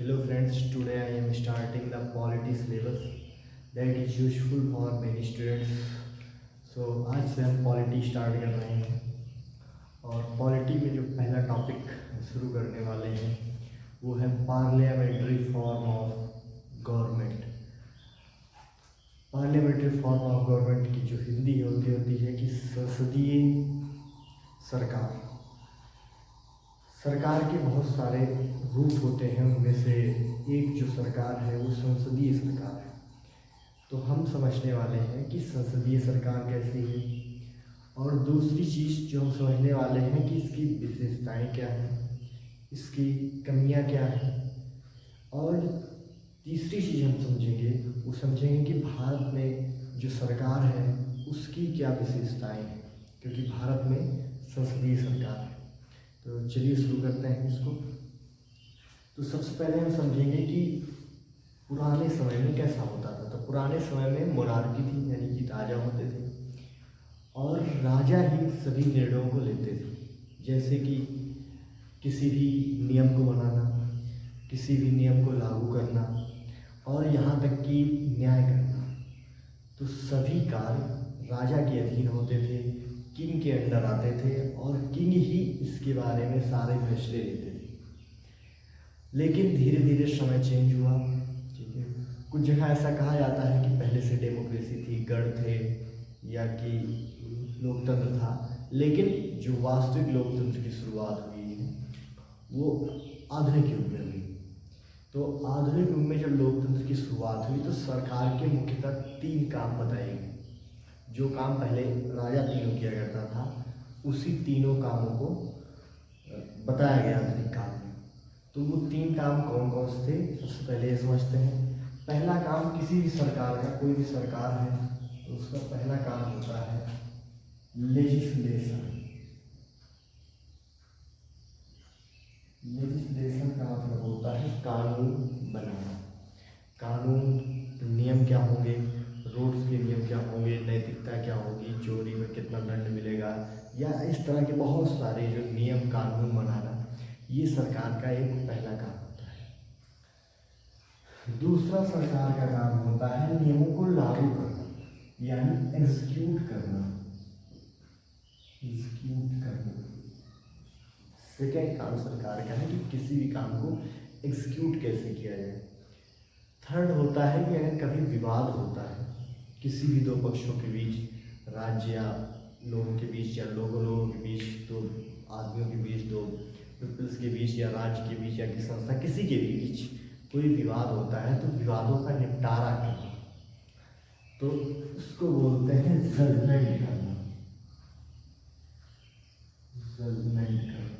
Hello friends, today I am starting the polity syllabus that is useful for many students. So आज से हम polity start कर रहे हैं और पॉलिटी में जो पहला टॉपिक शुरू करने वाले हैं वो है parliamentary form of government. Parliamentary form of government की जो हिंदी होती है कि संसदीय सरकार। सरकार के बहुत सारे रूप होते हैं, उनमें से एक जो सरकार है वो संसदीय सरकार है। तो हम समझने वाले हैं कि संसदीय सरकार कैसी है, और दूसरी चीज़ जो हम समझने वाले हैं कि इसकी विशेषताएं क्या हैं, इसकी कमियां क्या हैं, और तीसरी चीज़ हम समझेंगे वो समझेंगे कि भारत में जो सरकार है उसकी क्या विशेषताएं हैं, क्योंकि भारत में संसदीय सरकार है। तो चलिए शुरू करते हैं इसको। तो सबसे पहले हम समझेंगे कि पुराने समय में कैसा होता था। तो पुराने समय में मोनार्की थी, यानी कि राजा होते थे और राजा ही सभी निर्णयों को लेते थे, जैसे कि किसी भी नियम को बनाना, किसी भी नियम को लागू करना और यहाँ तक कि न्याय करना। तो सभी कार्य राजा के अधीन होते थे, किंग के अंडर आते थे और किंग ही इसके बारे में सारे फैसले लेते थे। लेकिन धीरे धीरे समय चेंज हुआ, ठीक है। कुछ जगह ऐसा कहा जाता है कि पहले से डेमोक्रेसी थी, गण थे या कि लोकतंत्र था, लेकिन जो वास्तविक लोकतंत्र की शुरुआत हुई है वो आधुनिक युग में हुई। तो आधुनिक युग में जब लोकतंत्र की शुरुआत हुई तो सरकार के मुख्यतः 3 काम बताए गए। जो काम पहले राजा तीनों किया करता था, उसी तीनों कामों को बताया गया आधुनिक काल में। तो वो 3 काम कौन कौन से थे, सबसे पहले ये समझते हैं। पहला काम किसी भी सरकार का, कोई भी सरकार है तो उसका पहला काम होता है लेजिस्लेशन। लेजिस्लेशन का मतलब होता है कानून बनाना। कानून नियम क्या होंगे, रोड्स के नियम क्या होंगे, नैतिकता क्या होगी, चोरी में कितना दंड मिलेगा, या इस तरह के बहुत सारे जो नियम कानून बनाना, ये सरकार का एक पहला काम होता है। दूसरा सरकार का काम होता है नियमों को लागू करना, यानी एग्जीक्यूट करना। सेकेंड काम सरकार का है कि किसी भी काम को एग्जीक्यूट कैसे किया जाए। थर्ड होता है कि अगर कभी विवाद होता है किसी भी 2 पक्षों के बीच, राज्य या लोगों के बीच या लोगों के बीच, 2 आदमियों के बीच, 2 पीपल्स के बीच या राज्य के बीच या किसी संस्था, किसी के भी बीच कोई विवाद होता है, तो विवादों का निपटारा करना, तो उसको बोलते हैं जजमेंट करना। जजमेंट करना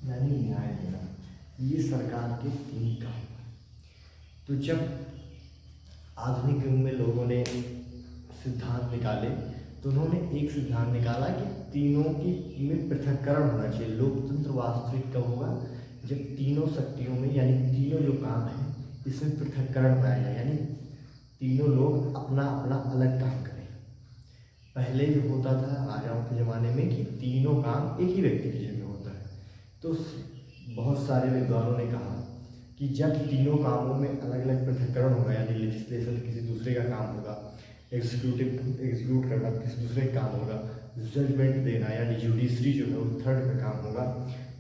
यानी न्याय देना। ये सरकार के 3 काम हैं। तो जब आधुनिक युग में लोगों ने सिद्धांत निकाले तो उन्होंने एक सिद्धांत निकाला कि तीनों की में पृथक्करण होना चाहिए। लोकतंत्र वास्तविक कब होगा, जब तीनों शक्तियों में, यानी तीनों जो काम है इसमें पृथक्करण पाया जाए, यानी तीनों लोग अपना अपना अलग काम करें। पहले जो होता था राजाओं के ज़माने में कि तीनों काम एक ही व्यक्ति की जगह होता है। तो बहुत सारे विद्वानों ने कहा कि जब तीनों कामों में अलग अलग पृथक्करण होगा, यानी लेजिस्लेशन किसी दूसरे का काम होगा, एग्जीक्यूट करना किसी दूसरे का काम होगा, जजमेंट देना यानी जुडिशरी जो है वो थर्ड का काम होगा,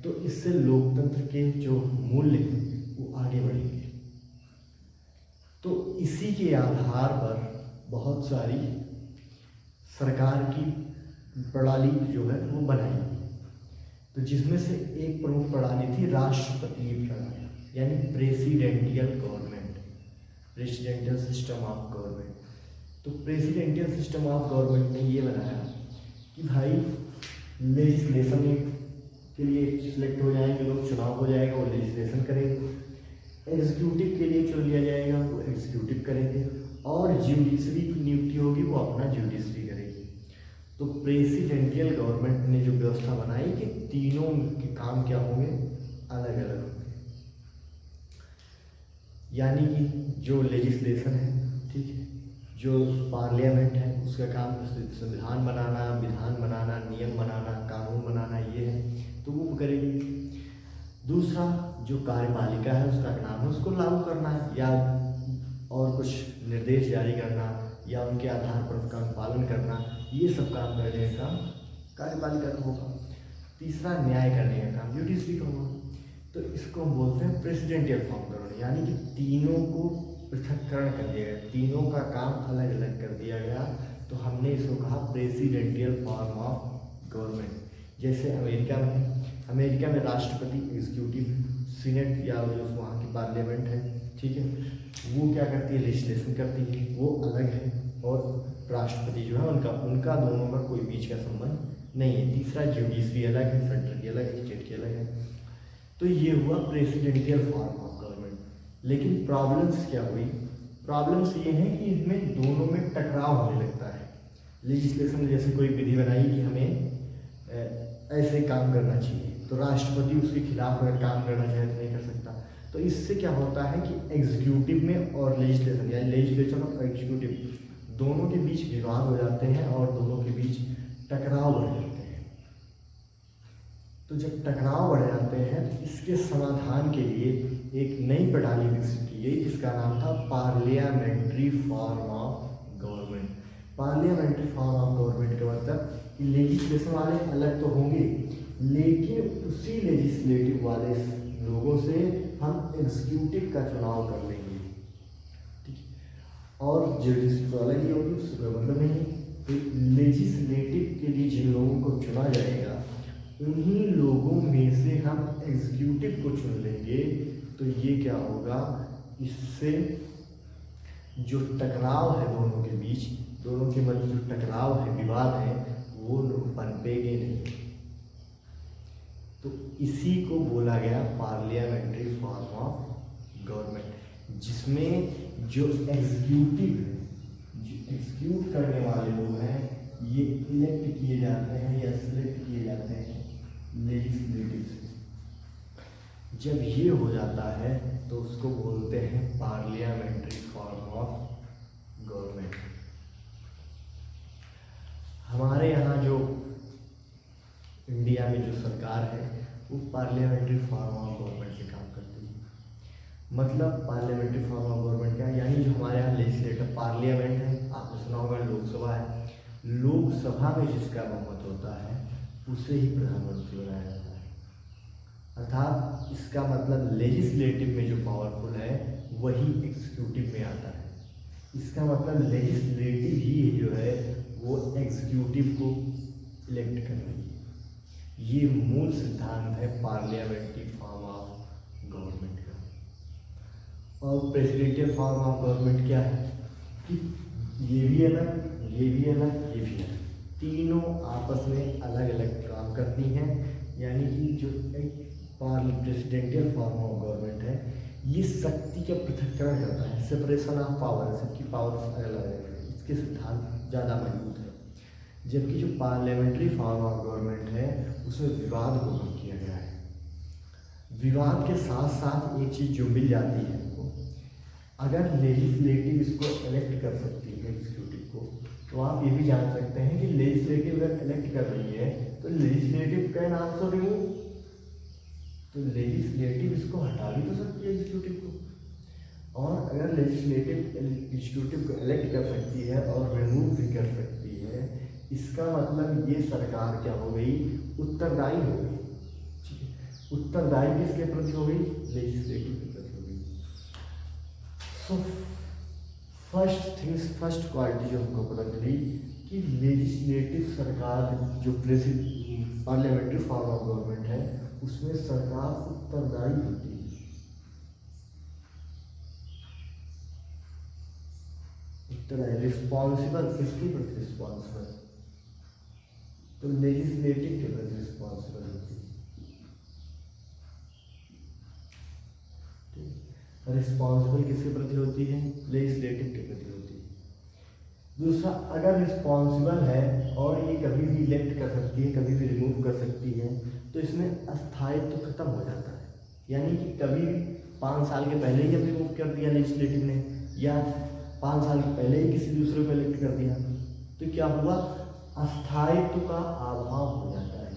तो इससे लोकतंत्र के जो मूल्य हैं वो आगे बढ़ेंगे। तो इसी के आधार पर बहुत सारी सरकार की प्रणाली जो है वो बनाई गई। तो जिसमें से एक प्रमुख प्रणाली थी राष्ट्रपतीय प्रणाली, यानी presidential government, presidential system of government. तो प्रेसिडेंशियल सिस्टम ऑफ गवर्नमेंट ने ये बनाया कि भाई लेजिस्लेशन के लिए सिलेक्ट हो जाएंगे लोग, चुनाव हो जाएगा, वो लेजिस्लेशन करेंगे। एग्जीक्यूटिव के लिए चुन लिया जाएगा, वो एग्जीक्यूटिव करेंगे, और ज्यूडिशरी की नियुक्ति होगी, वो अपना ज्यूडिशरी करेगी। तो प्रेसिडेंशियल गवर्नमेंट ने जो व्यवस्था बनाई कि तीनों के काम क्या होंगे, अलग अलग होंगे। यानी कि जो लेजिस्लेशन है, ठीक है, जो पार्लियामेंट है उसका काम संविधान बनाना, विधान बनाना, नियम बनाना, कानून बनाना, ये है, तो वो करेगी। दूसरा जो कार्यपालिका है उसका काम है उसको लागू करना है या और कुछ निर्देश जारी करना या उनके आधार पर उसका अनुपालन करना, ये सब काम करने का काम कार्यपालिका का होगा। तीसरा न्याय करने का काम जुडिशरी का होगा। तो इसको हम बोलते हैं प्रेसिडेंशियल फॉर्म गवर्नमेंट, यानी कि तीनों को पृथक्करण कर दिया गया, तीनों का काम अलग अलग कर दिया गया। तो हमने इसको कहा प्रेसिडेंशियल फॉर्म ऑफ गवर्नमेंट। जैसे अमेरिका में है, अमेरिका में राष्ट्रपति, एग्जीक्यूटिव, सीनेट या जो वहाँ की पार्लियामेंट है, ठीक है, वो क्या करती है, लेजिस्लेशन करती है, वो अलग है। और राष्ट्रपति जो है उनका दोनों का कोई बीच का संबंध नहीं है। तीसरा जुडिशरी अलग है, सेंट्रल की अलग है, स्टेट की अलग है। तो ये हुआ प्रेसिडेंशियल फॉर्म ऑफ गवर्नमेंट। लेकिन प्रॉब्लम्स क्या हुई, प्रॉब्लम्स ये हैं कि इसमें दोनों में टकराव होने लगता है। लेजिस्लेशन जैसे कोई विधि बनाई कि हमें ऐसे काम करना चाहिए, तो राष्ट्रपति उसके खिलाफ अगर काम करना चाहे तो नहीं कर सकता। तो इससे क्या होता है कि एग्जीक्यूटिव में और लेजिस्लेशन या लेजिस्लेशन और एग्जीक्यूटिव दोनों के बीच विवाद हो जाते हैं और दोनों के बीच टकराव बढ़ जाते हैं। तो जब टकराव बढ़ जाते हैं तो इसके समाधान के लिए एक नई प्रणाली विकसित की गई जिसका नाम था parliamentary form of government. Parliamentary form of government का मतलब लेजिस्लेशन वाले अलग तो होंगे, लेकिन उसी लेजिस्लेटिव वाले लोगों से हम एग्जीक्यूटिव का चुनाव कर लेंगे, ठीक है, और जुडिशरी तो अलग ही होगी, उससे कोई मतलब नहीं। तो लेजिस्लेटिव के लिए जिन लोगों को चुना जाएगा उन्हीं लोगों में से हम एग्जीक्यूटिव को चुन लेंगे। तो ये क्या होगा, इससे जो टकराव है दोनों के बीच, दोनों के मध्य जो टकराव है, विवाद है, वो पनपेंगे नहीं। तो इसी को बोला गया पार्लियामेंट्री फॉर्म ऑफ गवर्नमेंट, जिसमें जो एग्जीक्यूटिव है, जो एग्जीक्यूट करने वाले लोग हैं, ये इलेक्ट किए जाते हैं या सिलेक्ट किए जाते हैं लेजिस्लेटिव से। जब ये हो जाता है तो उसको बोलते हैं पार्लियामेंट्री फॉर्म ऑफ गवर्नमेंट। हमारे यहाँ जो इंडिया में जो सरकार है वो पार्लियामेंट्री फॉर्म ऑफ गवर्नमेंट से काम करती है। मतलब पार्लियामेंट्री फॉर्म ऑफ गवर्नमेंट क्या है, यानी जो हमारे यहाँ लेजिस्लेटिव पार्लियामेंट है, आपने सुना होगा लोकसभा है, लोकसभा में जिसका बहुमत होता है उसे ही प्रधानमंत्री बनाया जाता है। अर्थात इसका मतलब लेजिस्लेटिव में जो पावरफुल है वही एग्जीक्यूटिव में आता है। इसका मतलब लेजिस्लेटिव ही जो है वो एग्जीक्यूटिव को इलेक्ट कर रही है। ये मूल सिद्धांत है पार्लियामेंट्री फॉर्म ऑफ गवर्नमेंट का। और प्रेसिडेंशियल फॉर्म ऑफ गवर्नमेंट क्या है कि ये भी अलग, ये भी अलग, ये भी अलग, तीनों आपस में अलग अलग काम करती हैं। यानी कि जो एक प्रेसिडेंशियल फॉर्म ऑफ गवर्नमेंट है ये शक्ति का पृथक्करण करता है, सेपरेशन ऑफ पावर, सबकी पावर अलग अलग है, इसके सिद्धांत ज़्यादा मजबूत है। जबकि जो पार्लियामेंट्री फॉर्म ऑफ गवर्नमेंट है उसमें विवाद को कम किया गया है। विवाद के साथ साथ एक चीज़ जो मिल जाती है हमको, अगर लेजिस्लेटिव इसको इलेक्ट कर सकती है एग्जीक्यूटिव को, तो आप ये भी जान सकते हैं कि लेजिस्लेटिव अगर इलेक्ट कर रही है तो लेजिस्लेटिव कैन आल्सो रिमूव, तो लेजिस्लेटिव इसको हटा भी तो सकती है एग्जीक्यूटिव को। और अगर लेजिस्लेटिव एग्जीक्यूटिव को इलेक्ट कर सकती है और रिमूव भी कर सकती है, इसका मतलब ये सरकार क्या हो गई, उत्तरदायी हो गई। ठीक है, उत्तरदायी किसके प्रति हो गई, लेजिस्लेटिव के प्रति हो गई। सो फर्स्ट क्वालिटी जो हमको पता चली कि लेजिस्लेटिव सरकार जो पार्लियामेंट्री फॉर्म ऑफ गवर्नमेंट है उसमें सरकार उत्तरदायी होती है। उत्तरदायी, रिस्पॉन्सिबल, किसके प्रति रिस्पॉन्सिबल, तो लेजिस्लेटिव के प्रति रिस्पॉन्सिबल होती है। रिस्पॉन्सिबल किसके प्रति होती है, लेजिस्लेटिव के प्रति होती है। दूसरा, अगर रिस्पॉन्सिबल है और ये कभी भी इलेक्ट कर सकती है, कभी भी रिमूव कर सकती है, तो इसमें अस्थायित्व खत्म हो जाता है। यानी कि कभी 5 साल के पहले ही जब रिमूव कर दिया लेजिस्लेटिव ने, या 5 साल पहले ही किसी दूसरे को इलेक्ट कर दिया, तो क्या हुआ, अस्थायित्व का अभाव हो जाता है।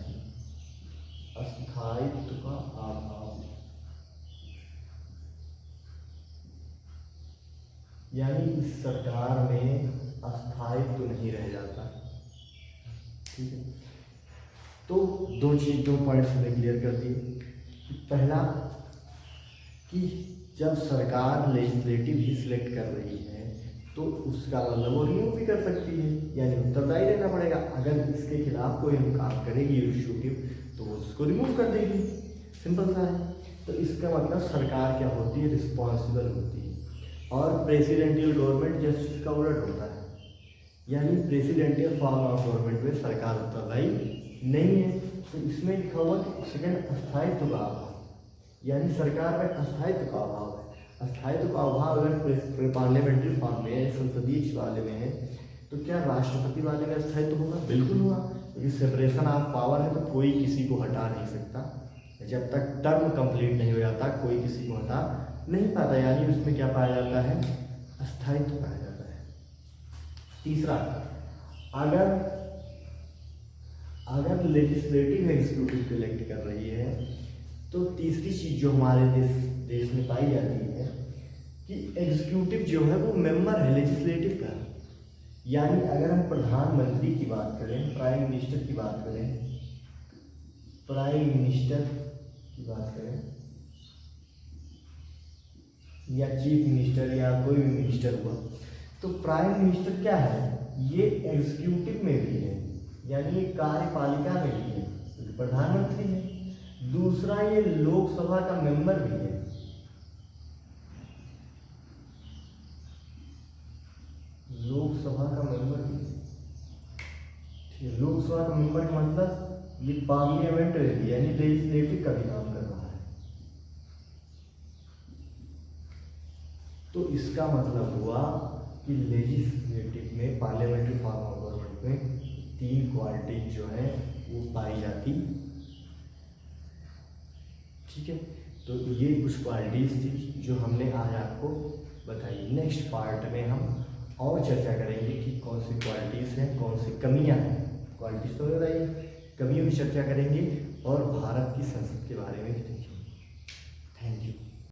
अस्थायित्व का अभाव यानी इस सरकार में अस्थायित्व तो नहीं रह जाता। ठीक है, तो दो पॉइंट्स हमने क्लियर कर दिए। पहला कि जब सरकार लेजिस्लेटिव ही सिलेक्ट कर रही है तो उसका मतलब वो रिमूव भी कर सकती है, यानी उत्तरदायी रहना पड़ेगा। अगर इसके खिलाफ कोई काम करेगी इनिशिएटिव तो वो उसको रिमूव कर देगी, सिंपल सा है। तो इसका मतलब सरकार क्या होती है, रिस्पॉन्सिबल होती है। और प्रेसिडेंशियल गवर्नमेंट जस्टिस का उलट होता है, यानी प्रेसिडेंशियल फॉर्म ऑफ गवर्नमेंट में सरकार उत्तरदायी नहीं है। तो इसमें लिखा हुआ कि सेकंड अस्थायित्व का अभाव, यानी सरकार में अस्थायित्व का अभाव है। अस्थायित्व का अभाव अगर पार्लियामेंट्री फॉर्म में, संसदीय वाले में है, तो क्या राष्ट्रपति वाले में अस्थायित्व होगा? बिल्कुल होगा, क्योंकि सेपरेशन ऑफ पावर है, तो कोई किसी को हटा नहीं सकता। जब तक टर्म कंप्लीट नहीं हो जाता कोई किसी को हटा नहीं पाता, यानी उसमें क्या पाया जाता है, अस्थायित्व पाया जाता है। तीसरा, अगर लेजिस्लेटिव एग्जीक्यूटिव को इलेक्ट कर रही है तो तीसरी चीज जो हमारे देश में पाई जाती है कि एग्जीक्यूटिव जो है वो मेंबर है लेजिस्लेटिव का। यानी अगर हम प्रधानमंत्री की बात करें, प्राइम मिनिस्टर की बात करें या चीफ मिनिस्टर या कोई भी मिनिस्टर हुआ, तो प्राइम मिनिस्टर क्या है, ये एग्जीक्यूटिव में भी है, यानी ये कार्यपालिका में भी है, प्रधानमंत्री है। दूसरा, ये लोकसभा का मेंबर भी है। लोकसभा का मेंबर भी है, ठीक है। लोकसभा का मेंबर का मतलब ये पार्लियामेंट है, यानी लेजिस्लेटिव का भी काम कर रहा है। तो इसका मतलब हुआ कि लेजिस्लेटिव में, पार्लियामेंट्री फॉर्म ऑफ गवर्नमेंट में 3 क्वालिटी जो है वो पाई जाती, ठीक है। तो ये कुछ क्वालिटीज थी जो हमने आज आपको बताई। नेक्स्ट पार्ट में हम और चर्चा करेंगे कि कौन सी क्वालिटीज़ हैं, कौन सी कमियां हैं। क्वालिटीज़ तो बताइए, कमियों की चर्चा करेंगे और भारत की संसद के बारे में भी देखेंगे। Thank you.